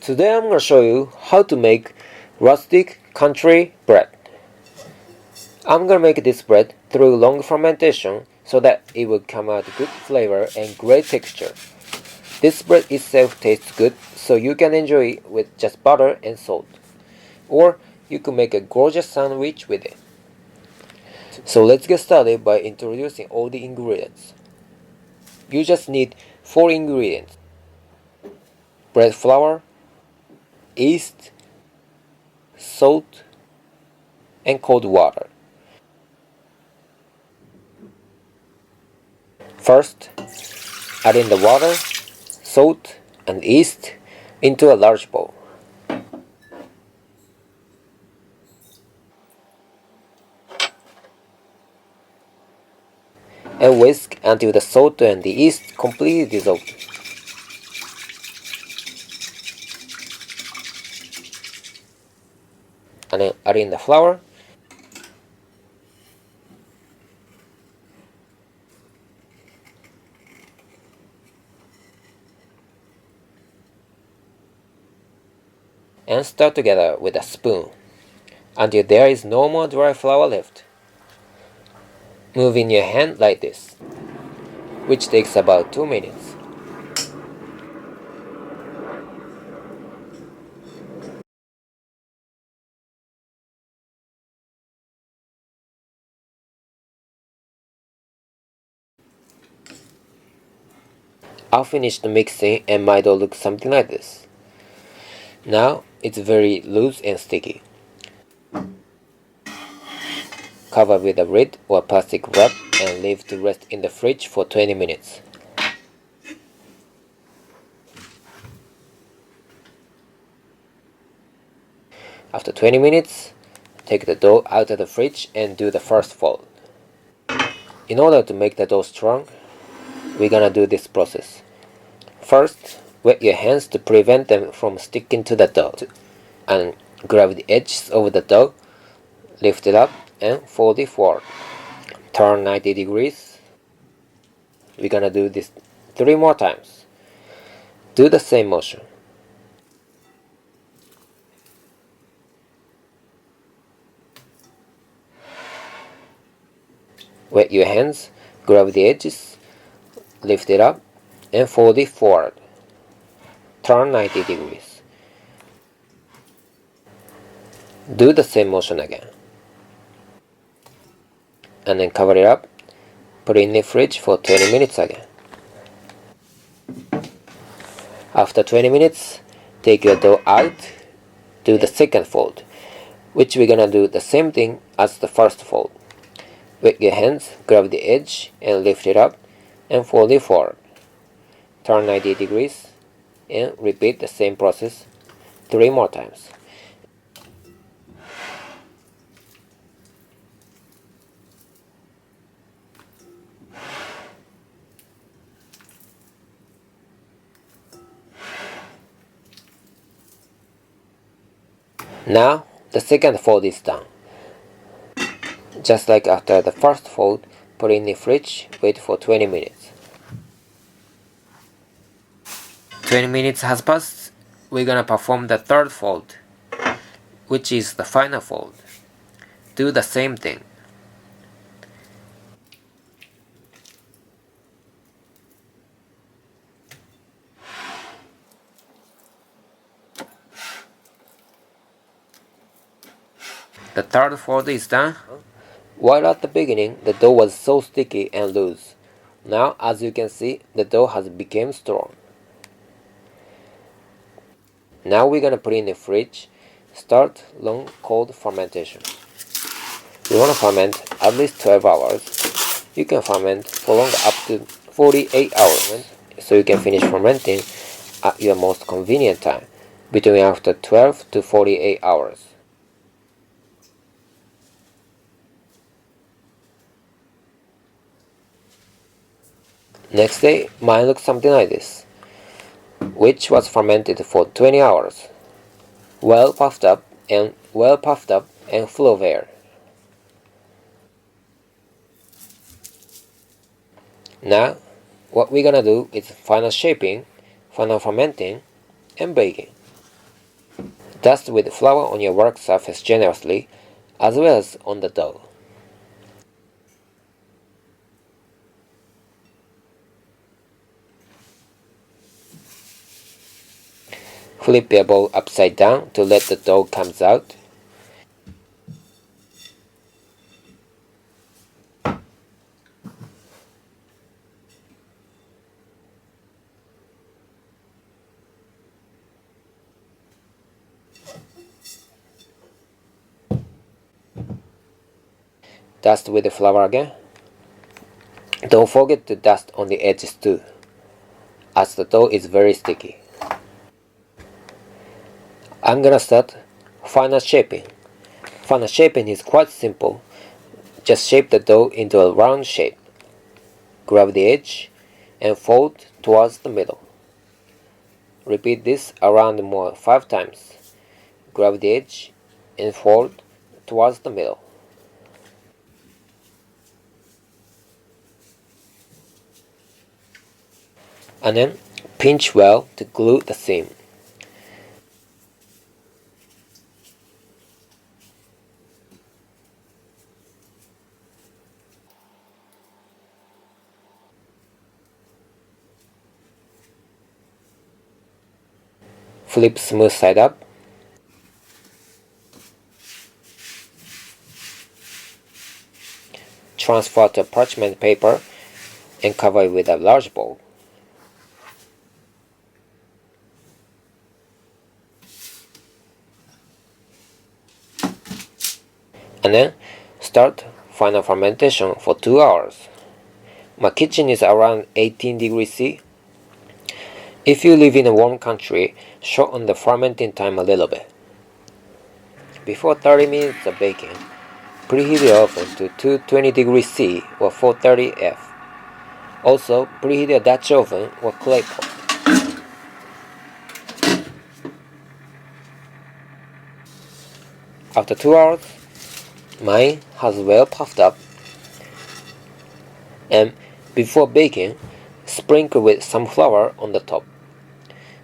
Today I'm going to show you how to make rustic country bread. I'm going to make this bread through long fermentation so that it will come out good flavor and great texture. This bread itself tastes good, so you can enjoy it with just butter and salt. Or you can make a gorgeous sandwich with it. So let's get started by introducing all the ingredients. You just need 4 ingredients: bread flour, yeast, salt, and cold water. First, add in the water, salt, and yeast into a large bowl. And whisk until the salt and the yeast completely dissolve. And then add in the flour, and stir together with a spoon until there is no more dry flour left. Move in your hand like this, which takes about 2 minutes. I'll finish the mixing and my dough looks something like this. Now it's very loose and sticky. Cover with a lid or plastic wrap and leave to rest in the fridge for 20 minutes. After 20 minutes, take the dough out of the fridge and do the first fold. In order to make the dough strong, we're gonna do this process. First, wet your hands to prevent them from sticking to the dough. And grab the edges of the dough, lift it up and fold it forward. Turn 90 degrees. We're gonna do this 3 more times. Do the same motion. Wet your hands, grab the edges, lift it up and fold it forward. Turn 90 degrees. Do the same motion again. And then cover it up, put it in the fridge for 20 minutes again. After 20 minutes, take your dough out, do the second fold, which we're gonna do the same thing as the first fold. Wet your hands, grab the edge and lift it up and fold it forward. Turn 90 degrees and repeat the same process 3 more times. Now the second fold is done. Just like after the first fold, put it in the fridge, wait for 20 minutes. 20 minutes has passed, we're gonna perform the third fold, which is the final fold. Do the same thing. The third fold is done. While at the beginning, the dough was so sticky and loose. Now, as you can see, the dough has become strong. Now we're gonna put it in the fridge. Start long cold fermentation. You wanna ferment at least 12 hours. You can ferment for longer, up to 48 hours. So you can finish fermenting at your most convenient time, between after 12 to 48 hours. Next day, mine looks something like this, which was fermented for 20 hours. Well puffed up and full of air. Now, what we're gonna do is final shaping, final fermenting, and baking. Dust with flour on your work surface generously, as well as on the dough. Flip your bowl upside down to let the dough comes out. Dust with the flour again. Don't forget to dust on the edges too, as the dough is very sticky. I'm gonna start final shaping. Final shaping is quite simple. Just shape the dough into a round shape. Grab the edge and fold towards the middle. Repeat this around more 5 times. Grab the edge and fold towards the middle. And then pinch well to glue the seam. Flip smooth side up. Transfer to parchment paper and cover it with a large bowl. And then start final fermentation for 2 hours. My kitchen is around 18 degrees C. If you live in a warm country, shorten the fermenting time a little bit. Before 30 minutes of baking, preheat the oven to 220 degrees C or 430 F. Also, preheat a Dutch oven or clay pot. After 2 hours, mine has well puffed up. And before baking, sprinkle with some flour on the top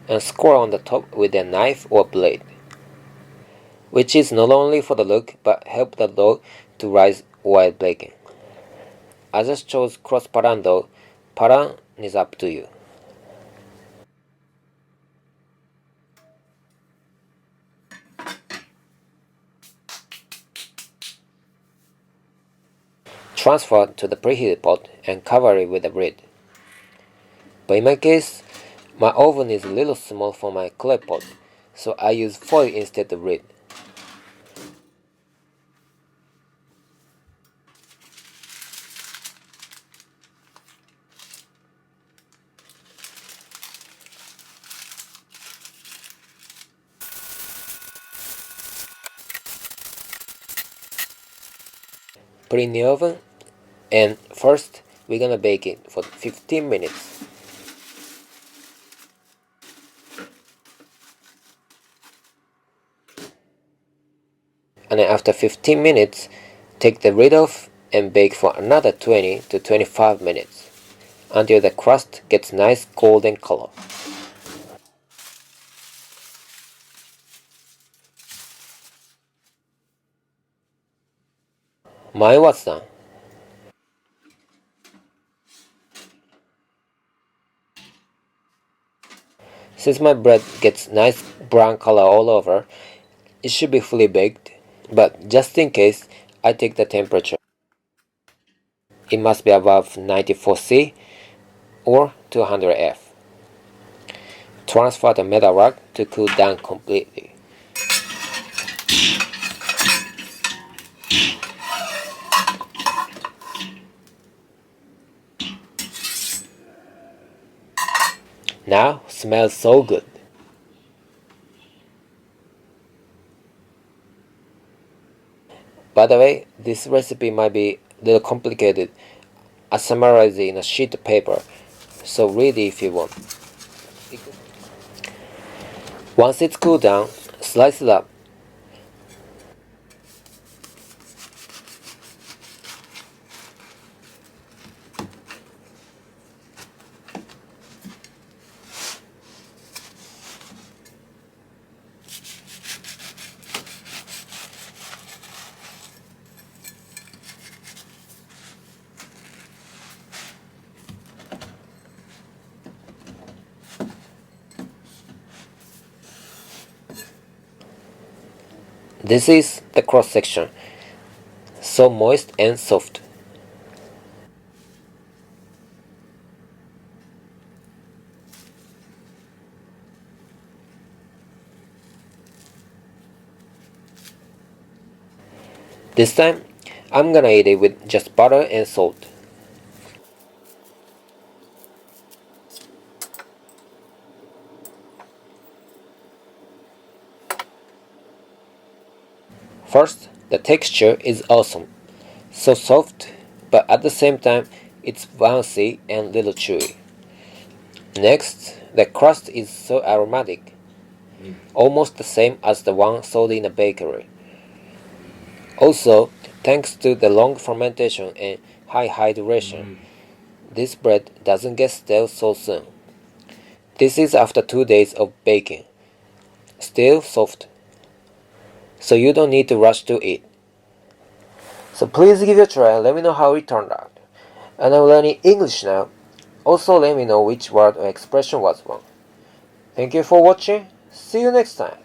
and score on the top with a knife or blade, which is not only for the look but help the dough to rise while baking. I just chose cross pattern dough. Pattern is up to you. Transfer to the preheated pot and cover it with a lid. But in my case, my oven is a little small for my clay pot, so I use foil instead of lid. Put in the oven, and first we're gonna bake it for 15 minutes. And then after 15 minutes, take the lid off and bake for another 20 to 25 minutes until the crust gets nice golden color. Mine was done. Since my bread gets nice brown color all over, it should be fully baked, but just in case, I take the temperature. It must be above 94 C or 200 F. Transfer the metal rag to cool down completely. Now, smells so good. By the way, this recipe might be a little complicated. I summarize it in a sheet of paper, so read it if you want. Once it's cooled down, slice it up. This is the cross section, so moist and soft. This time, I'm gonna eat it with just butter and salt. First, the texture is awesome. So soft, but at the same time, it's bouncy and little chewy. Next, the crust is so aromatic, almost the same as the one sold in a bakery. Also, thanks to the long fermentation and high hydration, this bread doesn't get stale so soon. This is after 2 days of baking. Still soft, so you don't need to rush to eat. So please give it a try and let me know how it turned out. And I'm learning English now. Also let me know which word or expression was wrong. Thank you for watching. See you next time.